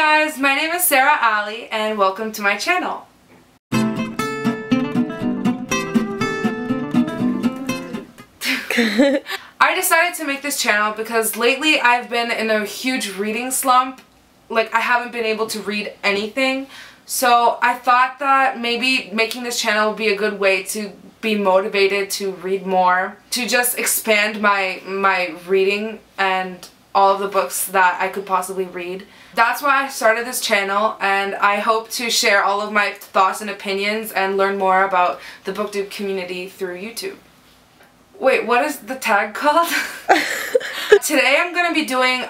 Hi guys, my name is Sarah Allie and welcome to my channel. I decided to make this channel because lately I've been in a huge reading slump. Like, I haven't been able to read anything. So I thought that maybe making this channel would be a good way to be motivated to read more, to just expand my reading and all of the books that I could possibly read. That's why I started this channel, and I hope to share all of my thoughts and opinions and learn more about the booktube community through YouTube. Wait, what is the tag called? Today I'm gonna be doing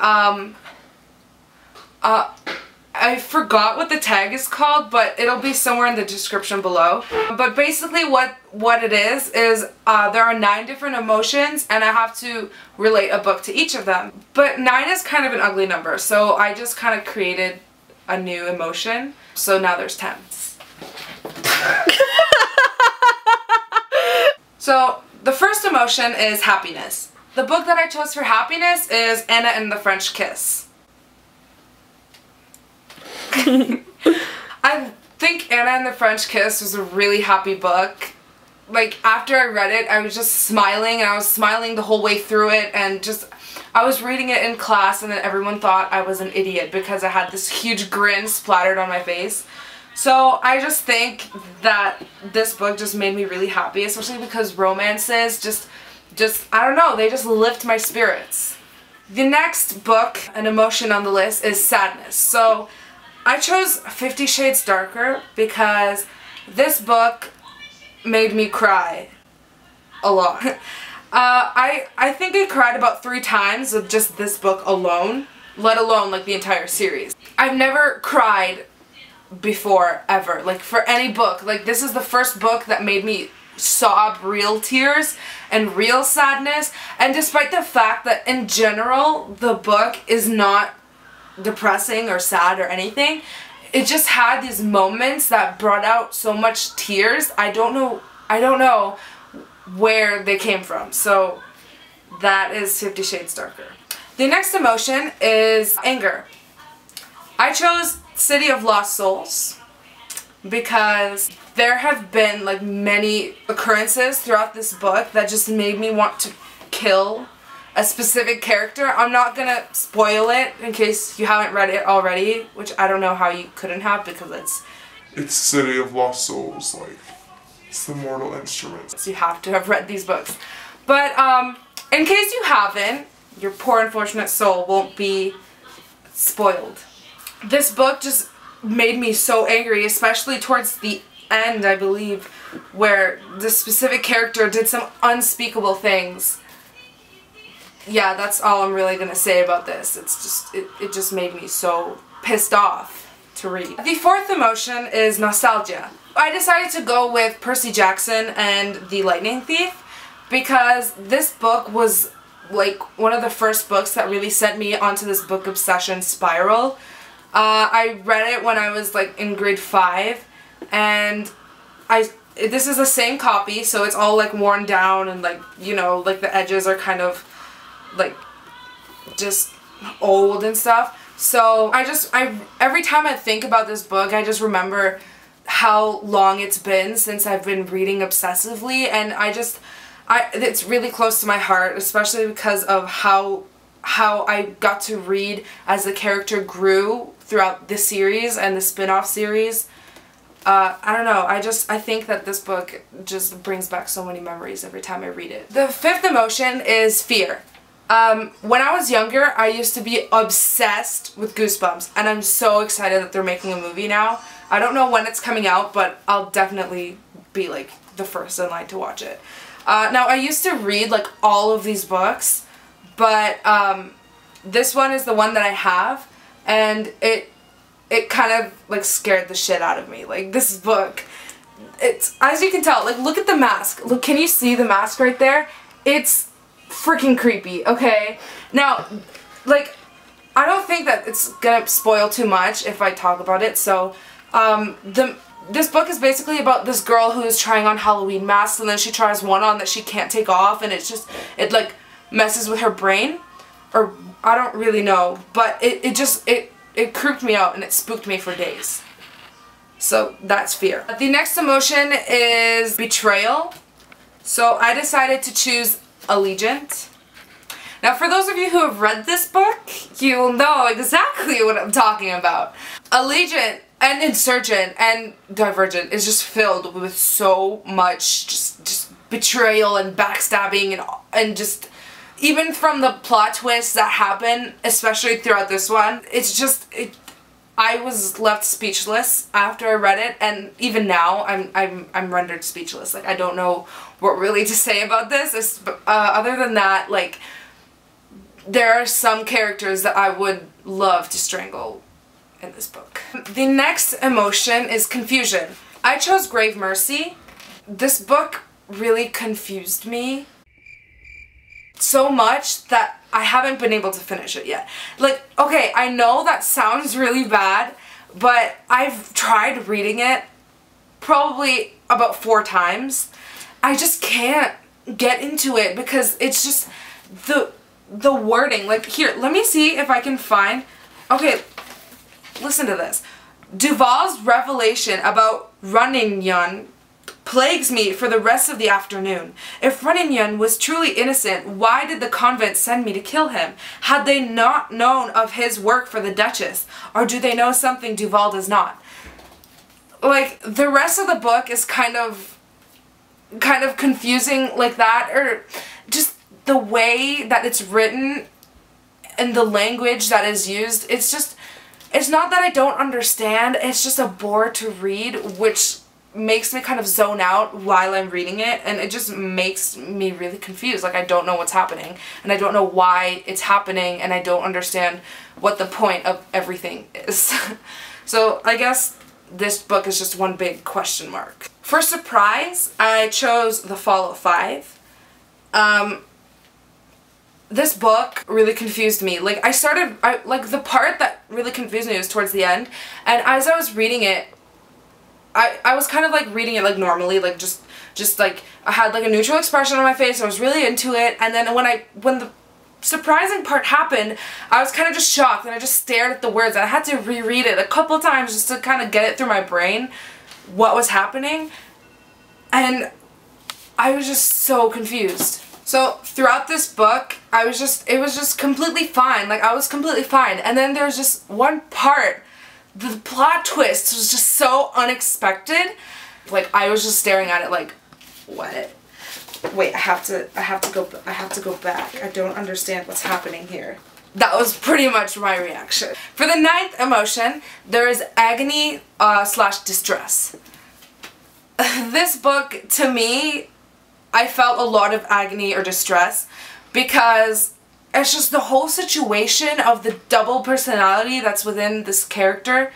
I forgot what the tag is called, but it'll be somewhere in the description below. But basically what it is there are 9 different emotions and I have to relate a book to each of them. But 9 is kind of an ugly number, so I just kind of created a new emotion. So now there's 10. So the first emotion is happiness. The book that I chose for happiness is Anna and the French Kiss. I think Anna and the French Kiss was a really happy book. Like, after I read it, I was just smiling, and I was smiling the whole way through it, and I was reading it in class, and then everyone thought I was an idiot because I had this huge grin splattered on my face. So I just think that this book just made me really happy, especially because romances I don't know, they just lift my spirits. The next book, an emotion on the list, is sadness. So I chose 50 Shades Darker because this book made me cry a lot. I think I cried about 3 times with just this book alone, let alone like the entire series. I've never cried before, ever, like for any book. Like, this is the first book that made me sob real tears and real sadness, and despite the fact that in general the book is not depressing or sad or anything, it just had these moments that brought out so much tears. I don't know where they came from. So that is 50 Shades Darker. The next emotion is anger. I chose City of Lost Souls because there have been like many occurrences throughout this book that just made me want to kill a specific character. I'm not gonna spoil it in case you haven't read it already, which I don't know how you couldn't have because it's City of Lost Souls, like, it's the Mortal Instruments. So you have to have read these books. But in case you haven't, your poor unfortunate soul won't be spoiled. This book just made me so angry, especially towards the end, I believe, where this specific character did some unspeakable things. Yeah, that's all I'm really gonna say about this. It just made me so pissed off to read. The fourth emotion is nostalgia. I decided to go with Percy Jackson and the Lightning Thief because this book was like one of the first books that really sent me onto this book obsession spiral. I read it when I was like in grade 5, and this is the same copy, so it's all like worn down and like, you know, like the edges are kind of like just old and stuff. So every time I think about this book, I just remember how long it's been since I've been reading obsessively, and it's really close to my heart, especially because of how I got to read as the character grew throughout this series and the spin-off series. I don't know, I think that this book just brings back so many memories every time I read it. The fifth emotion is fear. When I was younger, I used to be obsessed with Goosebumps, and I'm so excited that they're making a movie now. I don't know when it's coming out, but I'll definitely be like the first in line to watch it. Now, I used to read like all of these books, but this one is the one that I have, and it kind of like scared the shit out of me. Like, this book, it's, as you can tell, like, look at the mask. Look, can you see the mask right there? It's freaking creepy, okay? Now, like, I don't think that it's gonna spoil too much if I talk about it, so this book is basically about this girl who is trying on Halloween masks, and then she tries one on that she can't take off, and it like messes with her brain, or I don't really know, but it it creeped me out and it spooked me for days. So that's fear. The next emotion is betrayal. So I decided to choose Allegiant. Now for those of you who have read this book, you'll know exactly what I'm talking about. Allegiant and Insurgent and Divergent is just filled with so much just betrayal and backstabbing and just even from the plot twists that happen, especially throughout this one, it's just I was left speechless after I read it, and even now I'm rendered speechless. Like I don't know what really to say about this. Other than that, like there are some characters that I would love to strangle in this book. The next emotion is confusion. I chose Grave Mercy. This book really confused me so much that I haven't been able to finish it yet. Like, okay, I know that sounds really bad, but I've tried reading it probably about 4 times. I just can't get into it because it's just the wording. Like, here, let me see if I can find... Okay, listen to this. Duval's revelation about Running-Yun plagues me for the rest of the afternoon. If Running-Yun was truly innocent, why did the convent send me to kill him? Had they not known of his work for the Duchess? Or do they know something Duval does not? Like, the rest of the book is kind of confusing like that, or just the way that it's written and the language that is used. It's just, it's not that I don't understand, it's just a bore to read, which makes me kind of zone out while I'm reading it, and it just makes me really confused. Like I don't know what's happening, and I don't know why it's happening, and I don't understand what the point of everything is. So I guess this book is just one big question mark. For surprise, I chose The Fall of Five. This book really confused me. Like like the part that really confused me was towards the end, and as I was reading it, I was kind of like reading it like normally, like just like I had like a neutral expression on my face. I was really into it, and then when the surprising part happened, I was kind of just shocked, and I just stared at the words. I had to reread it a couple times just to kind of get it through my brain what was happening, and I was just so confused. So throughout this book, it was just completely fine. Like I was completely fine, and then there was just one part. The plot twist was just so unexpected. Like I was just staring at it like, what? Wait, I have to go back. I don't understand what's happening here. That was pretty much my reaction. For the 9th emotion, there is agony / distress. This book, to me, I felt a lot of agony or distress because it's just the whole situation of the double personality that's within this character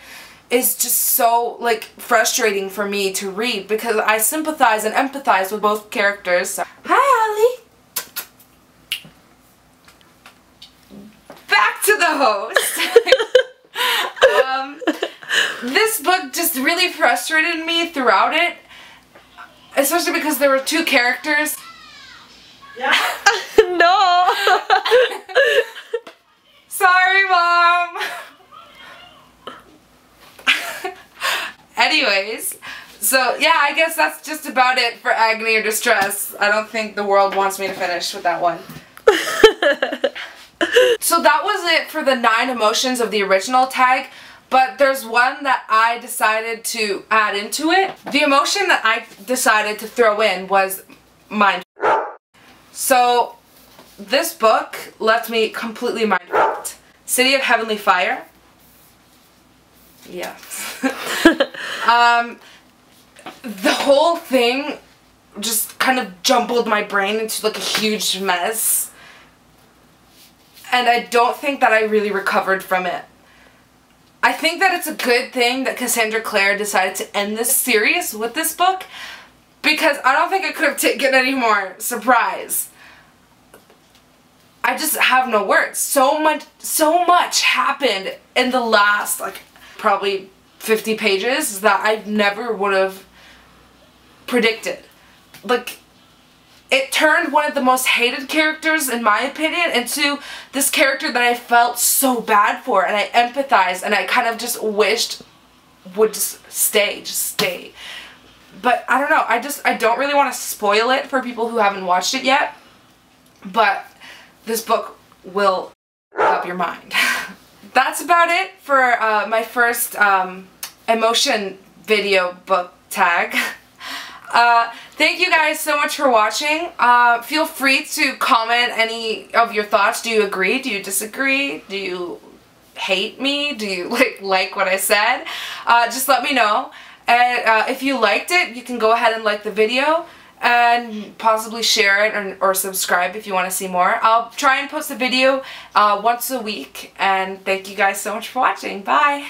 is just so, like, frustrating for me to read because I sympathize and empathize with both characters. So, hi, Allie! Back to the host. This book just really frustrated me throughout it, especially because there were 2 characters. Yeah. No. Sorry, Mom. Anyways, so yeah, I guess that's just about it for agony or distress. I don't think the world wants me to finish with that one. So that was it for the 9 emotions of the original tag, but there's one that I decided to add into it. The emotion that I decided to throw in was mind. So this book left me completely mind-fucked. City of Heavenly Fire. Yeah. The whole thing just kind of jumbled my brain into like a huge mess. And I don't think that I really recovered from it. I think that it's a good thing that Cassandra Clare decided to end this series with this book, because I don't think I could have taken any more surprise. I just have no words. So much happened in the last, like, probably 50 pages that I never would have predicted. Like, it turned one of the most hated characters, in my opinion, into this character that I felt so bad for, and I empathized, and I kind of just wished would just stay. But I don't know, I don't really want to spoil it for people who haven't watched it yet, but this book will up your mind. That's about it for my first emotion video book tag. Thank you guys so much for watching. Feel free to comment any of your thoughts. Do you agree? Do you disagree? Do you hate me? Do you like what I said? Just let me know. And if you liked it, you can go ahead and like the video and possibly share it or subscribe if you want to see more. I'll try and post a video once a week, and thank you guys so much for watching. Bye!